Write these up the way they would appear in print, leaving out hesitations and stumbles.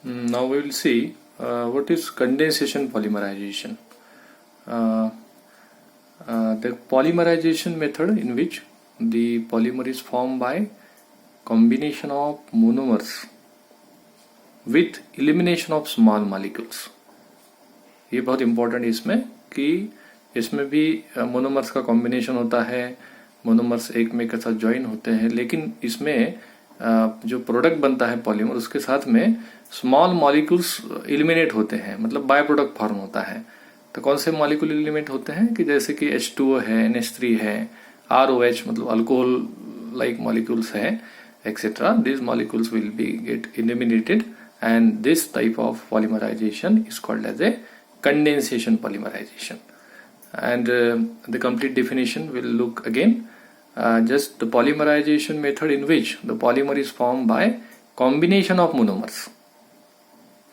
Now we will see what is condensation polymerization. The polymerization method in which the polymer is formed by combination of monomers with elimination of small molecules. ये बहुत important है इसमें कि इसमें भी monomers का combination होता है, मोनोमर्स एक में के साथ ज्वाइन होते हैं, लेकिन इसमें जो प्रोडक्ट बनता है पॉलीमर उसके साथ में स्मॉल मॉलिक्यूल्स एलिमिनेट होते हैं, मतलब बाय प्रोडक्ट फॉर्म होता है। तो कौन से मॉलिक्यूल एलिमिनेट होते हैं कि जैसे कि H2O है, NH3 है, ROH मतलब अल्कोहल लाइक मॉलिक्यूल्स है, etcetera. These molecules will be get eliminated and this type of polymerization is called as a condensation polymerization. And the complete definition will look again. Just the polymerization method in which the polymer is formed by combination of monomers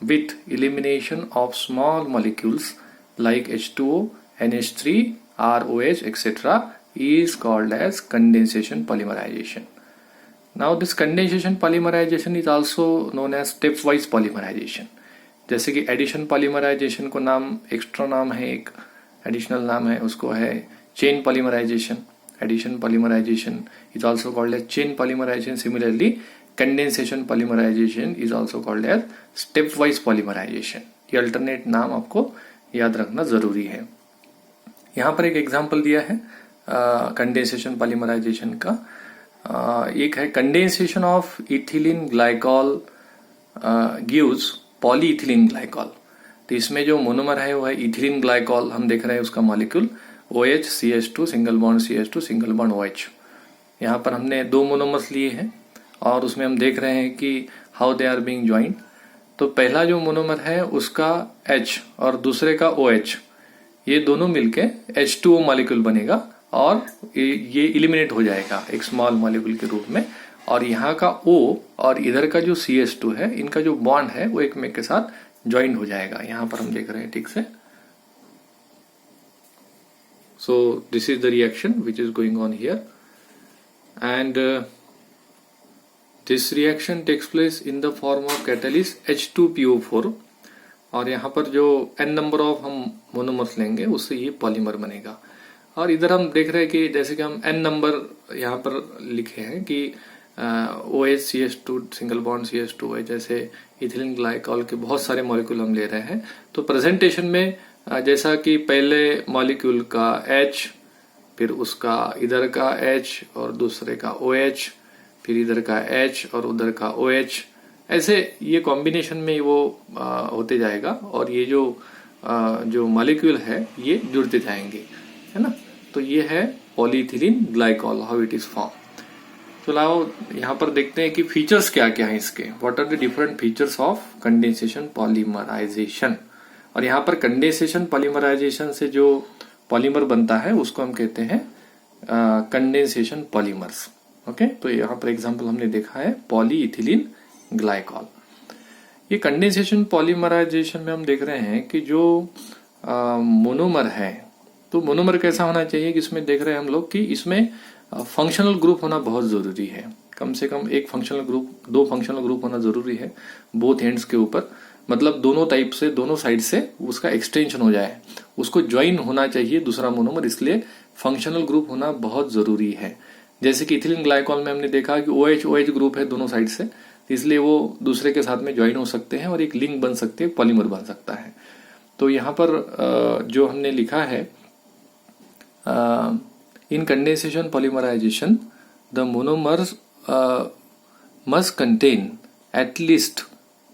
with elimination of small molecules like H2O, NH3, ROH, etc. is called as condensation polymerization. Now this condensation polymerization is also known as stepwise polymerization. जैसे कि addition polymerisation को नाम extra नाम है, एक additional नाम है, उसको है chain polymerisation. Addition polymerisation is also called as chain polymerization. Similarly, condensation polymerization is also called as stepwise polymerization. ये अल्टरनेट नाम आपको याद रखना जरूरी है. यहाँ पर एक एग्जांपल दिया है कंडेंसेशन पॉलीमराइजेशन का. एक है condensation of ethylene glycol gives polyethylene glycol. तो इसमें जो मोनोमर है वो है इथिलीन ग्लाइकॉल. हम देख रहे हैं उसका molecule OH CH2 single bond CH2 single bond OH. यहाँ पर हमने दो मोनोमर्स लिए हैं और उसमें हम देख रहे हैं कि how they are being joined. तो पहला जो मोनोमर है उसका H और दूसरे का OH, ये दोनों मिलके H2O मॉलिक्यूल बनेगा और ये इलिमिनेट हो जाएगा एक स्मॉल मॉलिक्यूल के रूप में. और यहाँ का O और इधर का जो CH2 है, इनका जो बॉन्ड है वो एक में के साथ ज्वाइन हो जाएगा. यहाँ पर हम देख रहे हैं ठीक से. So this is the reaction which is going on here, and this reaction takes place in the form of catalyst H2PO4. और यहाँ पर जो n नंबर ऑफ हम मोनोमर्स लेंगे उससे ये पॉलीमर बनेगा. और इधर हम देख रहे हैं कि जैसे कि हम n नंबर यहाँ पर लिखे हैं कि OH CH2 single bond CH2 जैसे इथिलीन ग्लाइकॉल के बहुत सारे मॉलिक्यूल हम ले रहे हैं. तो प्रेजेंटेशन में जैसा कि पहले मॉलिक्यूल का H, फिर उसका इधर का H और दूसरे का OH, फिर इधर का H और उधर का OH, ऐसे ये कॉम्बिनेशन में वो होते जाएगा और ये जो मॉलिक्यूल है ये जुड़ते जाएंगे, है ना. तो ये है polyethylene glycol, how it is form. तो लाओ यहाँ पर देखते हैं कि फीचर्स क्या क्या है इसके. What are the different features of condensation polymerisation. और यहाँ पर कंडेंसेशन पॉलीमराइजेशन से जो पॉलीमर बनता है उसको हम कहते हैं कंडेंसेशन पॉलीमर्स. ओके, तो यहाँ पर एग्जांपल हमने देखा है पॉलीइथिलीन ग्लाइकॉल. ये कंडेंसेशन पॉलीमराइजेशन में हम देख रहे हैं कि जो मोनोमर है, तो मोनोमर कैसा होना चाहिए कि इसमें देख रहे हैं हम लोग कि इसमें फंक्शनल ग्रुप होना बहुत जरूरी है. कम से कम एक फंक्शनल ग्रुप, दो फंक्शनल ग्रुप होना जरूरी है बोथ एंड्स के ऊपर. मतलब दोनों टाइप से, दोनों साइड से उसका एक्सटेंशन हो जाए, उसको ज्वाइन होना चाहिए दूसरा मोनोमर, इसलिए फंक्शनल ग्रुप होना बहुत जरूरी है. जैसे कि इथिलीन ग्लाइकॉल में हमने देखा कि OH ग्रुप है दोनों साइड से, इसलिए वो दूसरे के साथ में ज्वाइन हो सकते हैं और एक लिंक बन सकते हैं, पॉलीमर बन सकता है. तो यहाँ पर जो हमने लिखा है in condensation polymerisation the monomers must contain at least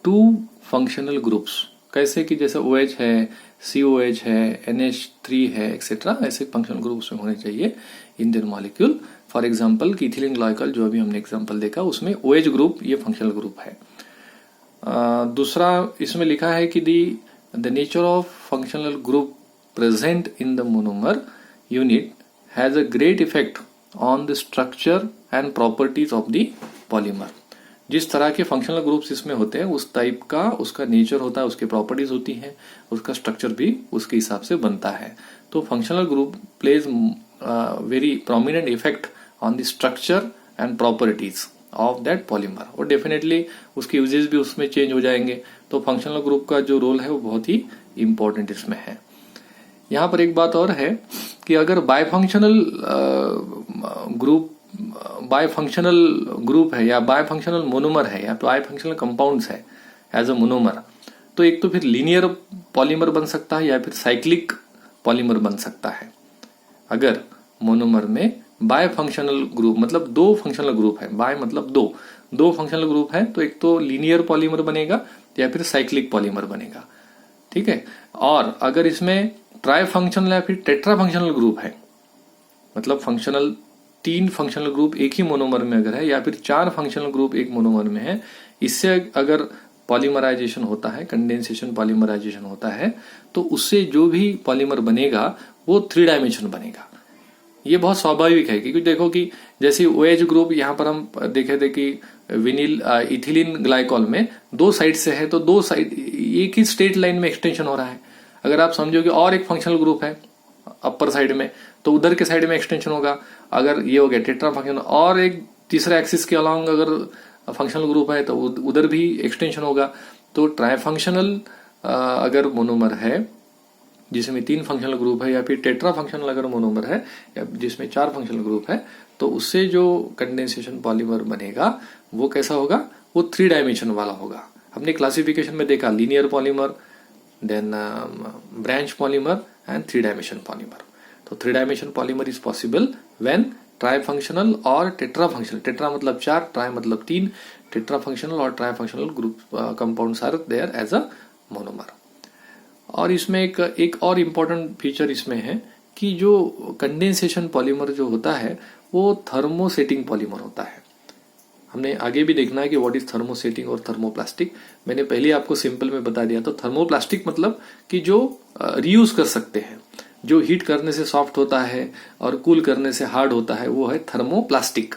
2 functional groups. कैसे कि जैसे OH है, COH है, NH3 है, एक्सेट्रा, ऐसे फंक्शनल ग्रुप्स में होने चाहिए in their molecule. For example कि इथिलीन ग्लाइकॉल जो अभी हमने एग्जांपल देखा उसमें OH ग्रुप ये फंक्शनल ग्रुप है. दूसरा इसमें लिखा है कि the nature of functional group present in the monomer unit has a great effect on the structure and properties of the polymer. जिस तरह के फंक्शनल ग्रुप्स इसमें होते हैं उस टाइप का उसका नेचर होता है, उसकी प्रॉपर्टीज होती हैं, उसका स्ट्रक्चर भी उसके हिसाब से बनता है. तो functional group plays very prominent effect on the structure and properties of that polymer, और डेफिनेटली उसके यूजेस भी उसमें चेंज हो जाएंगे। तो फंक्शनल ग्रुप का जो रोल है वो बहुत ही इंपॉर्टेंट इसमें है। यहाँ पर एक बात और है कि अगर बायफंक्शनल ग्रुप है या बायफंक्शनल मोनोमर है या बायफंक्शनल कंपाउंड्स है एज अ मोनोमर, तो एक तो फिर लीनियर पॉलीमर बन सकता है या फिर साइक्लिक पॉलीमर बन सकता है। अगर मोनोमर में बायफंक्शनल ग्रुप मतलब दो फंक्शनल ग्रुप है, बाय मतलब दो फंक्शनल ग्रुप है, तो एक तो लीनियर पॉलीमर बनेगा या फिर साइक्लिक पॉलीमर बनेगा, ठीक है। और अगर इसमें ट्राई फंक्शनल या फिर टेट्रा फंक्शनल ग्रुप है, मतलब फंक्शनल 3 फंक्शनल ग्रुप एक ही मोनोमर में अगर है या फिर 4 फंक्शनल ग्रुप एक मोनोमर में है, इससे अगर पॉलीमराइजेशन होता है, कंडेंसेशन पॉलीमराइजेशन होता है, तो उससे जो भी पॉलीमर बनेगा वो 3 डायमेंशन बनेगा। ये बहुत स्वाभाविक है, क्योंकि देखो कि जैसे OH ग्रुप यहाँ पर हम देखे थे कि विनिल इथिलीन ग्लाइकॉल में 2 साइड से है, तो 2 साइड एक ही स्ट्रेट लाइन में एक्सटेंशन हो रहा है। अगर आप समझो कि और एक फंक्शनल ग्रुप है अपर साइड में, तो उधर के साइड में एक्सटेंशन होगा। अगर ये हो गया टेट्रा फंक्शन, और एक तीसरा एक्सिस के अलॉन्ग अगर फंक्शनल ग्रुप है तो उधर भी एक्सटेंशन होगा। तो ट्राई फंक्शनल अगर मोनोमर है जिसमें 3 फंक्शनल ग्रुप है, या फिर टेट्रा फंक्शनल अगर मोनोमर है या जिसमें 4 फंक्शनल ग्रुप है, तो उससे जो कंडेंसेशन पॉलीमर बनेगा वो कैसा होगा, वो 3 डायमेंशन वाला होगा। हमने क्लासिफिकेशन में देखा linear polymer, then branch polymer and 3 dimension polymer. तो 3 dimension polymer is possible when trifunctional और टेट्रा फंक्शनल, टेट्रा मतलब 4, ट्राई मतलब 3, टेट्रा फंक्शनल और trifunctional group compounds are there as a monomer. और इसमें एक और इम्पोर्टेंट फीचर इसमें है कि जो कंडेंसेशन पॉलीमर जो होता है वो थर्मोसेटिंग पॉलीमर होता है। हमने आगे भी देखना है कि व्हाट इज थर्मोसेटिंग और थर्मोप्लास्टिक। मैंने पहले आपको सिंपल में बता दिया। तो थर्मोप्लास्टिक मतलब कि जो रीयूज कर सकते हैं, जो हीट करने से सॉफ्ट होता है और कूल करने से हार्ड होता है, वो है थर्मोप्लास्टिक।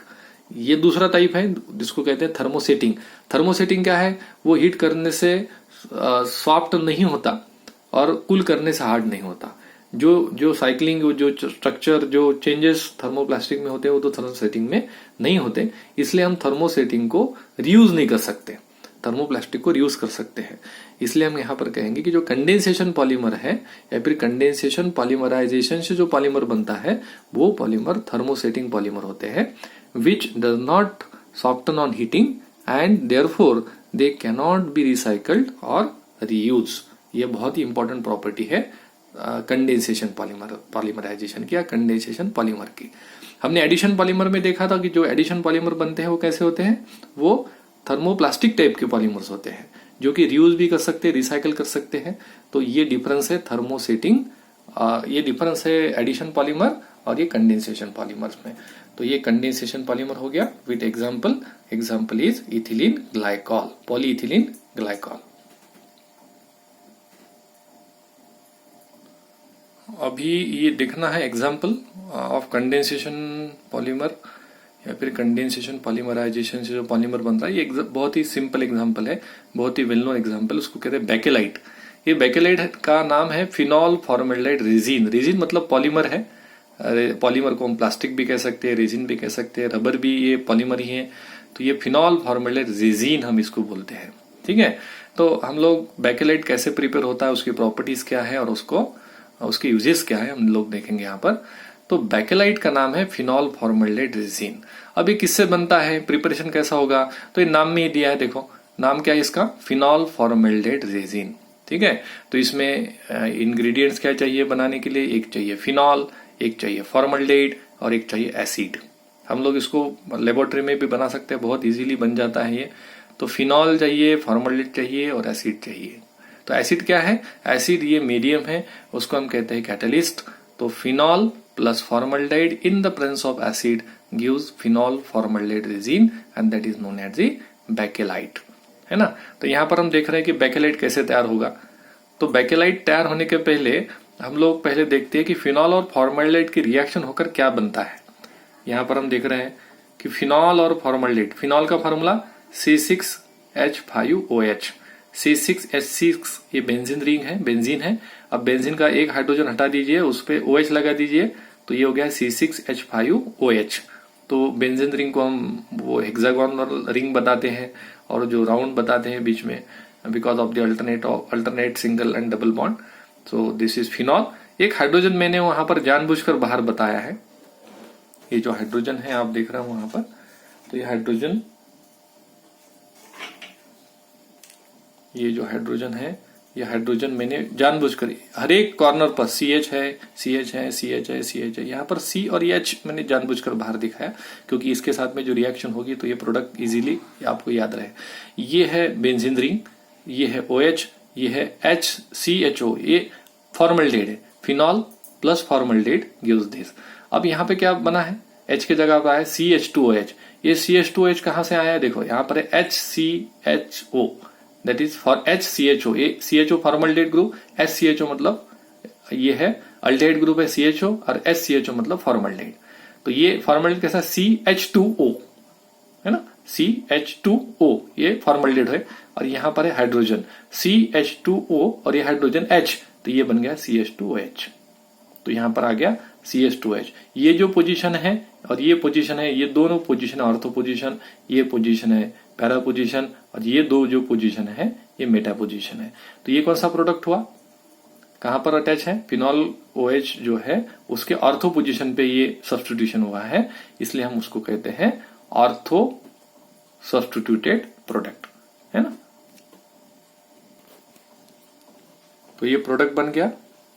ये दूसरा टाइप है जिसको कहते हैं थर्मोसेटिंग। थर्मोसेटिंग क्या है, वो हीट करने से सॉफ्ट नहीं होता और कूल करने से हार्ड नहीं होता। जो साइक्लिंग, जो स्ट्रक्चर, जो चेंजेस थर्मोप्लास्टिक में होते हैं वो तो थर्मोसेटिंग में नहीं होते। इसलिए हम थर्मोसेटिंग को रीयूज नहीं कर सकते, थर्मोप्लास्टिक को रीयूज कर सकते हैं। इसलिए हम यहाँ पर कहेंगे कि जो कंडेंसेशन पॉलीमर है या फिर कंडेंसेशन पॉलीमराइजेशन से जो पॉलीमर बनता है वो पॉलीमर थर्मोसेटिंग पॉलीमर होते हैं, which does not soften on heating and therefore they cannot be recycled और रीयूज। ये बहुत ही इंपॉर्टेंट प्रॉपर्टी है कंडेंसेशन पॉलीमराइजेशन की या कंडेंसेशन पॉलीमर की। हमने एडिशन पॉलीमर में देखा था कि जो एडिशन पॉलीमर बनते हैं वो कैसे होते हैं, वो थर्मोप्लास्टिक टाइप के पॉलीमर्स होते हैं जो कि रीयूज भी कर सकते हैं, रिसाइकल कर सकते हैं। तो ये डिफरेंस है थर्मोसेटिंग, ये डिफरेंस है एडिशन पॉलीमर और ये कंडेंसेशन पॉलीमर्स में। तो ये कंडेंसेशन पॉलीमर हो गया with example is ethylene glycol, polyethylene glycol. अभी ये देखना है एग्जाम्पल ऑफ कंडेंसेशन पॉलीमर या फिर कंडेंसेशन पॉलीमराइजेशन से जो पॉलीमर बन रहा है। ये बहुत ही सिंपल एग्जाम्पल है, बहुत ही वेल नोन एग्जाम्पल। उसको कहते हैं बेकेलाइट। ये बेकेलाइट का नाम है फिनॉल फॉर्मेल्डेहाइड रेजिन। रेजिन मतलब पॉलीमर है। पॉलीमर को हम प्लास्टिक भी कह सकते हैं, रेजिन भी कह सकते हैं, रबर भी ये पॉलीमर ही है। तो ये फिनॉल फॉर्मेल्डेहाइड रेजिन हम इसको बोलते हैं, ठीक है। तो हम लोग बेकेलाइट कैसे प्रिपेयर होता है, उसकी प्रॉपर्टीज क्या है और उसके यूजेस क्या है हम लोग देखेंगे यहाँ पर। तो बेकेलाइट का नाम है फिनॉल फॉर्मेल्डेहाइड रेजिन। अब ये किससे बनता है, प्रिपरेशन कैसा होगा, तो ये नाम में ही दिया है। देखो नाम क्या है इसका, फिनॉल फॉर्मेल्डेहाइड रेजिन, ठीक है। तो इसमें इंग्रेडिएंट्स क्या चाहिए बनाने के लिए, एक चाहिए फिनॉल, एक चाहिए फॉर्मेल्डेहाइड और एक चाहिए एसिड। हम लोग इसको लेबोरेटरी में भी बना सकते हैं, बहुत इजीली बन जाता है ये। तो फिनॉल चाहिए, फॉर्मेल्डेहाइड चाहिए और एसिड चाहिए। तो एसिड क्या है, एसिड ये मीडियम है, उसको हम कहते हैं कैटलिस्ट। तो phenol plus formaldehyde in the presence of acid gives phenol formaldehyde resin and that is known as the Bakelite, है ना। तो यहाँ पर हम देख रहे हैं कि बेकेलाइट कैसे तैयार होगा। तो बेकेलाइट तैयार होने के पहले हम लोग पहले देखते हैं कि फिनॉल और फॉर्मेल्डेहाइड की रिएक्शन होकर क्या बनता है। यहाँ पर हम देख रहे हैं कि फिनॉल और फॉर्मेल्डेहाइड, फिनॉल का फॉर्मूला C6H5OH, C6H6 ये बेंजीन रिंग है, बेंजीन है। अब बेंजीन का एक हाइड्रोजन हटा दीजिए, उस पे OH लगा दीजिए, तो ये हो गया C6H5OH। तो बेंजीन रिंग को हम वो हेक्सागोनल रिंग बताते हैं और जो राउंड बताते हैं बीच में, because of the alternate single and double bond. So this is phenol. एक हाइड्रोजन मैंने वहां पर जानबूझकर बाहर बताया है। ये जो हाइड्रोजन है आप देख रहे हो वहां पर, तो ये हाइड्रोजन, ये जो हाइड्रोजन है, ये हाइड्रोजन मैंने जानबूझकर हर एक कॉर्नर पर CH है, CH है, CH है, CH है, यहाँ पर C और H मैंने जानबूझकर बाहर दिखाया क्योंकि इसके साथ में जो रिएक्शन होगी तो ये प्रोडक्ट इजीली आपको याद रहे। ये है बेंजीन रिंग, ये है OH, ये है HCHO, ये फॉर्मल्डिहाइड है। Phenol plus formaldehyde gives this. अब यहाँ पे क्या बना है, H की जगह पर है CH2OH। ये CH2OH कहां से आया है, देखो यहाँ पर है HCHO, that is for HCHO। ये CHO फॉर्मल्डिहाइड ग्रुप, HCHO मतलब ये है अल्डिहाइड ग्रुप है CHO, और SCHO मतलब फॉर्मल्डिहाइड। तो ये फॉर्मल्डिहाइड कैसा, CH2O है ना, CH2O ये फॉर्मल्डिहाइड है, और यहां पर है हाइड्रोजन CH2O और ये हाइड्रोजन H, तो ये बन गया CH2OH। तो यहां पर आ गया CH2H। ये जो पोजीशन है और ये पोजीशन है, ये दोनों पोजीशन ऑर्थो पोजीशन, ये पोजीशन है पैरा पोजीशन, और ये दो जो पोजीशन है ये मेटा पोजीशन है। तो ये कौन सा प्रोडक्ट हुआ, कहां पर अटैच है, फिनॉल OH जो है उसके ऑर्थो पोजीशन पे ये सब्स्टिट्यूशन हुआ है, इसलिए हम उसको कहते हैं ऑर्थो सब्स्टिट्यूटेड प्रोडक्ट, है ना। तो ये प्रोडक्ट बन गया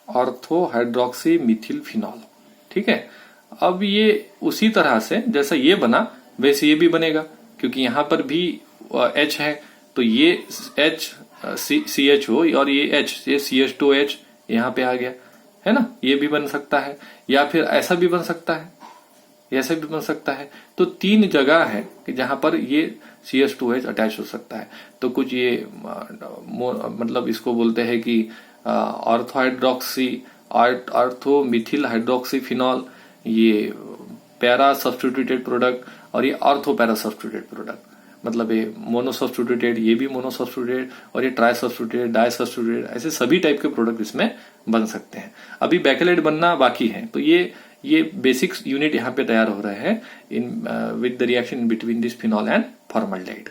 ऑर्थो हाइड्रोक्सी मिथिल फिनॉल। ठीक है, अब ये उसी तरह से जैसा ये बना वैसे ये भी बनेगा, क्योंकि यहां पर भी H है, तो ये CHO और ये H, ये CH2H यहां पे आ गया, है ना। ये भी बन सकता है, या फिर ऐसा भी बन सकता है, ऐसा भी बन सकता है। तो तीन जगह है कि जहां पर ये CH2H अटैच हो सकता है। तो कुछ ये मतलब इसको बोलते हैं कि ortho hydroxy, ortho Mithil hydroxy phenol, ये पैरा सब्स्टिट्यूटेड प्रोडक्ट, और ये ऑर्थो पैरा सब्स्टिट्यूटेड प्रोडक्ट। मतलब ये मोनो सब्स्टिट्यूटेड, ये भी मोनो सब्स्टिट्यूटेड, और ये ट्राई सब्स्टिट्यूटेड, डाई सब्स्टिट्यूटेड, ऐसे सभी टाइप के प्रोडक्ट इसमें बन सकते हैं। अभी बैकेलेट बनना बाकी है। तो ये बेसिक यूनिट यहाँ पे तैयार हो रहे हैं in with the reaction between this phenol and formaldehyde.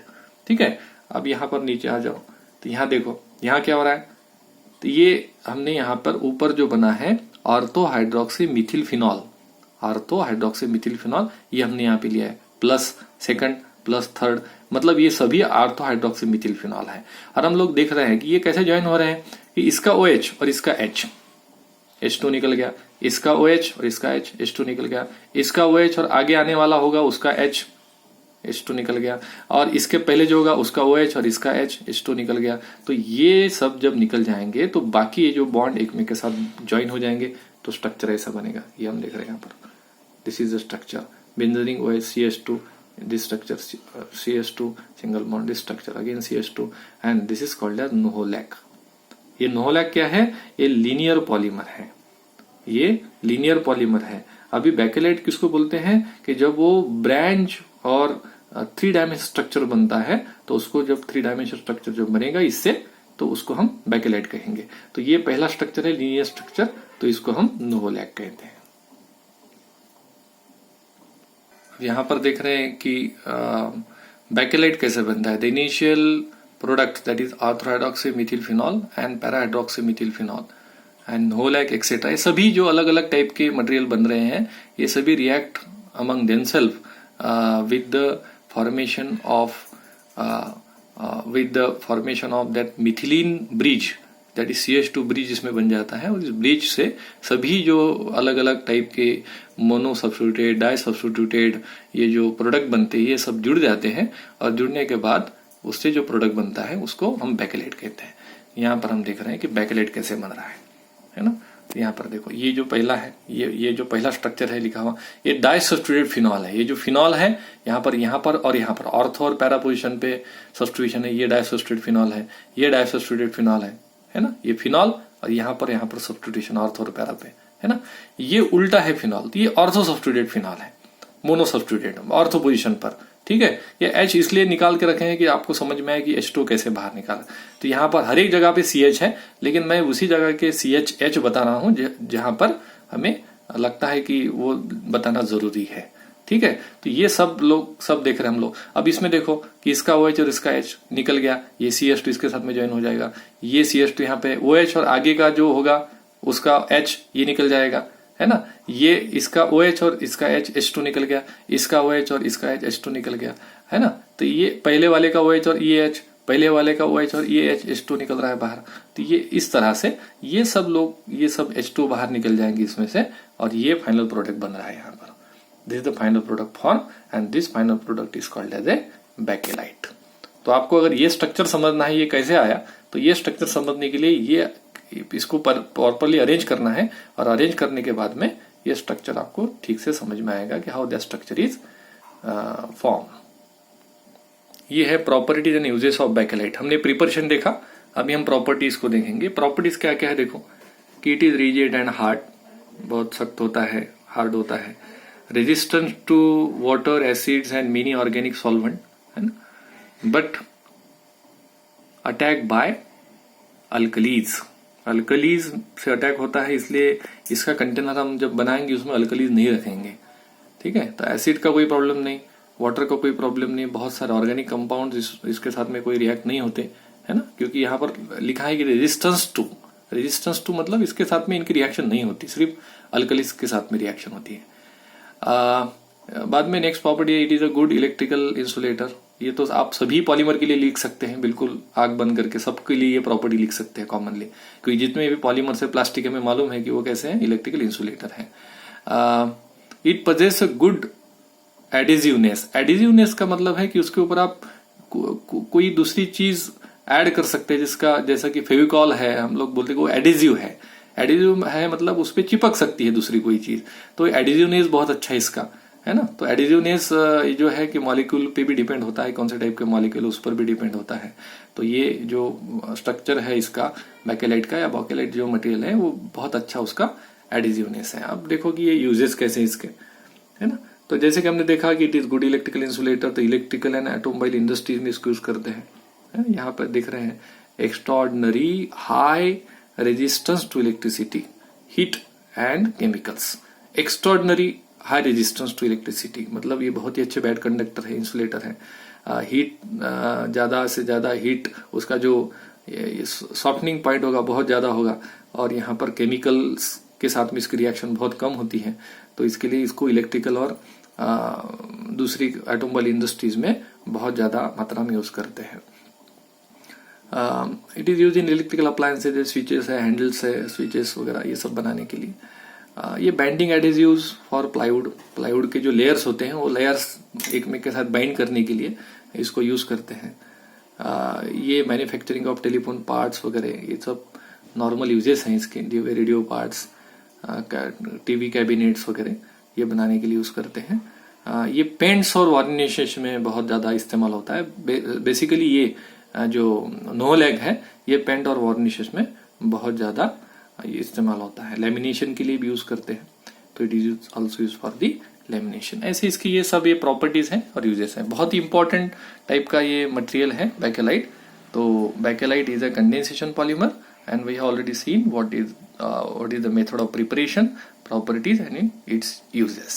ठीक है, अब यहाँ पर नीचे आ जाओ, तो यहाँ देखो यहाँ क्या हो रहा है। तो ये हमने यहाँ पर ऊपर जो बना है ortho hydroxy Mithil phenol, ortho hydroxy Mithil phenol, ये हमने यहाँ पे लिया है प्लस सेकंड प्लस थर्ड, मतलब ये सभी ऑर्थो हाइड्रोक्सी मिथिल फिनॉल है। और हम लोग देख रहे हैं कि ये कैसे ज्वाइन हो रहे हैं कि इसका OH और इसका H, H2 निकल गया, इसका OH और इसका H, H2 निकल गया, इसका OH और आगे आने वाला होगा उसका H, H2 निकल गया, और इसके पहले जो होगा उसका OH और इसका H, H2 निकल गया। तो ये सब जब निकल जाएंगे तो बाकी ये जो बॉन्ड एक में के साथ ज्वाइन हो जाएंगे, तो स्ट्रक्चर ऐसा बनेगा। ये हम देख रहे हैं यहाँ पर, this is the structure, benzene OH CH2, this structure CH2 single bond, this structure again CH2, and this is called as NOHOLAC। ये NOHOLAC क्या है, ये लीनियर पॉलीमर है, ये लीनियर पॉलीमर है। अभी बैकेलेट किसको बोलते हैं कि जब वो ब्रांच और 3 डायमेंशन स्ट्रक्चर बनता है, तो उसको जब 3 डायमेंशन स्ट्रक्चर जब बनेगा इससे, तो उसको हम बैकेलेट कहेंगे। तो ये पहला स्ट्रक्चर है लीनियर स्ट्रक्चर, तो इसको हम NOHOLAC कहते हैं। यहाँ पर देख रहे हैं कि बैकेलेट कैसे बनता है। The initial product that is ortho hydroxy Mithil phenol and para hydroxy Mithil phenol and NOHOLAC etcetera, ये सभी जो अलग अलग टाइप के मटेरियल बन रहे हैं, ये सभी react among themselves with the formation of that methylene bridge, that is CH2 bridge इसमें बन जाता है। और इस ब्रिज से सभी जो अलग अलग टाइप के मोनो सब्स्टिट्यूटेड, डाई सब्स्टिट्यूटेड ये जो प्रोडक्ट बनते हैं, ये सब जुड़ जाते हैं, और जुड़ने के बाद उससे जो प्रोडक्ट बनता है उसको हम बैकेलेट कहते हैं। यहाँ पर हम देख रहे हैं कि बैकेलेट कैसे बन रहा है ना। तो यहाँ पर देखो, ये जो पहला है, ये जो पहला स्ट्रक्चर है लिखा हुआ, ये डाई सब्स्टिट्यूटेड फिनॉल है। ये जो फिनॉल है यहाँ पर और यहाँ पर ऑर्थो और पैरा पोजिशन पे सब्स्टिट्यूशन है, ये डाई सब्स्टिट्यूटेड फिनॉल है, ये डाई सब्स्टिट्यूटेड फिनॉल है ना, ये फिनॉल, और यहाँ पर सब्स्टिट्यूशन ऑर्थो और पैरा पे, है ना। ये उल्टा है फिनॉल, तो ये ऑर्थो सब्स्टिट्यूटेड फिनॉल है, मोनो सब्स्टिट्यूटेड ऑर्थो पोजीशन पर। ठीक है, ये H इसलिए निकाल के रखे हैं कि आपको समझ में आए कि H2 कैसे बाहर निकाला। तो यहाँ पर हर एक जगह पे CH है, लेकिन मैं उसी जगह के CH बता रहा हूं जहां पर हमें लगता है कि वो बताना जरूरी है। ठीक है। तो ये सब देख रहे हैं हम लोग। अब इसमें देखो कि इसका OH और इसका H निकल गया, ये CH2 इसके साथ में ज्वाइन हो जाएगा, ये CH2 यहाँ पे OH और आगे का जो होगा उसका H ये निकल जाएगा, है ना। ये इसका OH और इसका H H2 निकल गया, इसका OH और इसका H H2 निकल गया, है ना। तो ये पहले वाले का OH और ये H, पहले वाले का OH और ये H H2 निकल रहा है बाहर। तो ये इस तरह से ये सब H2 बाहर निकल जाएंगे इसमें से, और ये फाइनल प्रोडक्ट बन रहा है यहाँ पर। This is the final product form and this final product is called as a Bakelite. तो आपको अगर ये स्ट्रक्चर समझना है ये कैसे आया, तो ये स्ट्रक्चर समझने के लिए ये इसको प्रॉपरली अरेंज करना है, और अरेंज करने के बाद में ये स्ट्रक्चर आपको ठीक से समझ में आएगा कि how that structure is form. ये है properties and uses of bakelite. हमने प्रिपरेशन देखा, अभी हम प्रॉपर्टीज को देखेंगे। प्रॉपर्टीज क्या क्या है देखो, कि it is rigid and hard, बहुत सख्त होता है, हार्ड होता है। Resistance to water, acids and many organic solvent, है ना। But attack by alkalies, alkalies से अटैक होता है, इसलिए इसका कंटेनर हम जब बनाएंगे उसमें अल्कलीज नहीं रखेंगे, ठीक है। तो एसिड का कोई प्रॉब्लम नहीं, वाटर का कोई प्रॉब्लम नहीं, बहुत सारे ऑर्गेनिक कंपाउंड इसके साथ में कोई रिएक्ट नहीं होते, है ना, क्योंकि यहाँ पर लिखा है कि रेजिस्टेंस टू मतलब इसके साथ में इनकी रिएक्शन नहीं होती, सिर्फ अल्कलीज के साथ में रिएक्शन होती है। बाद में नेक्स्ट प्रॉपर्टी है, it is a good electrical insulator. ये तो आप सभी पॉलीमर के लिए लिख सकते हैं, बिल्कुल आग बंद करके सबके लिए ये प्रॉपर्टी लिख सकते हैं कॉमनली, क्योंकि जितने भी पॉलीमर से प्लास्टिक हमें मालूम है कि वो कैसे हैं, इलेक्ट्रिकल इंसुलेटर है। It possesses a good adhesiveness. Adhesiveness का मतलब है कि उसके ऊपर आप कोई दूसरी चीज ऐड कर सकते हैं, जिसका जैसा कि फेविकॉल है, हम लोग बोलते हैं वो एडिजिव है। एडिजिव है मतलब उस पर चिपक सकती है दूसरी कोई चीज, तो एडिजिवनेस बहुत अच्छा है इसका, है ना। तो एडिजिवनेस जो है कि मॉलिक्यूल पे भी डिपेंड होता है, कौन से टाइप के मॉलिक्यूल उस पर भी डिपेंड होता है। तो ये जो स्ट्रक्चर है इसका बेकेलाइट का, या बेकेलाइट जो मटेरियल है, वो बहुत अच्छा उसका एडिजिवनेस है। अब देखो कि ये यूजेस कैसे इसके, है ना। तो जैसे कि हमने देखा कि it is good electrical insulator, तो इलेक्ट्रिकल एंड ऑटोमोबाइल इंडस्ट्रीज में इसको यूज करते हैं। यहाँ पर दिख रहे हैं extraordinary high resistance to electricity, heat and chemicals. Extraordinary high resistance to electricity मतलब ये बहुत ही अच्छे बैड कंडक्टर है, इंसुलेटर है। हीट ज्यादा से ज्यादा हीट, उसका जो सॉफ्टनिंग पॉइंट होगा बहुत ज्यादा होगा, और यहाँ पर केमिकल्स के साथ में इसकी रिएक्शन बहुत कम होती है। तो इसके लिए इसको इलेक्ट्रिकल और दूसरी ऑटोमोबाइल इंडस्ट्रीज में बहुत ज्यादा मात्रा में यूज करते हैं। It is use in electrical appliances, switches है, हैंडल्स है, स्विचेस वगैरह ये सब बनाने के लिए। ये binding adhesives for plywood, plywood के जो लेयर्स होते हैं वो लेयर्स एक में के साथ बाइंड करने के लिए इसको यूज करते हैं। ये मैन्युफैक्चरिंग ऑफ टेलीफोन पार्ट्स वगैरह ये सब नॉर्मल यूजेस हैं इसके। रेडियो पार्ट्स, टीवी कैबिनेट्स वगैरह ये बनाने के लिए यूज करते हैं। ये पेंट्स और वार्निशेस में बहुत ज्यादा इस्तेमाल होता है। बेसिकली ये जो नो लैग है ये पेंट और वार्निशेस में बहुत ज्यादा इस्तेमाल होता है। लेमिनेशन के लिए भी यूज करते हैं, तो it is also use for the lamination. ऐसे इसकी ये सब ये प्रॉपर्टीज हैं और यूजेस हैं। बहुत ही इंपॉर्टेंट टाइप का ये मटेरियल है बेकेलाइट। तो bakelite is a condensation polymer and we have already seen what is the method of preparation, properties and its uses.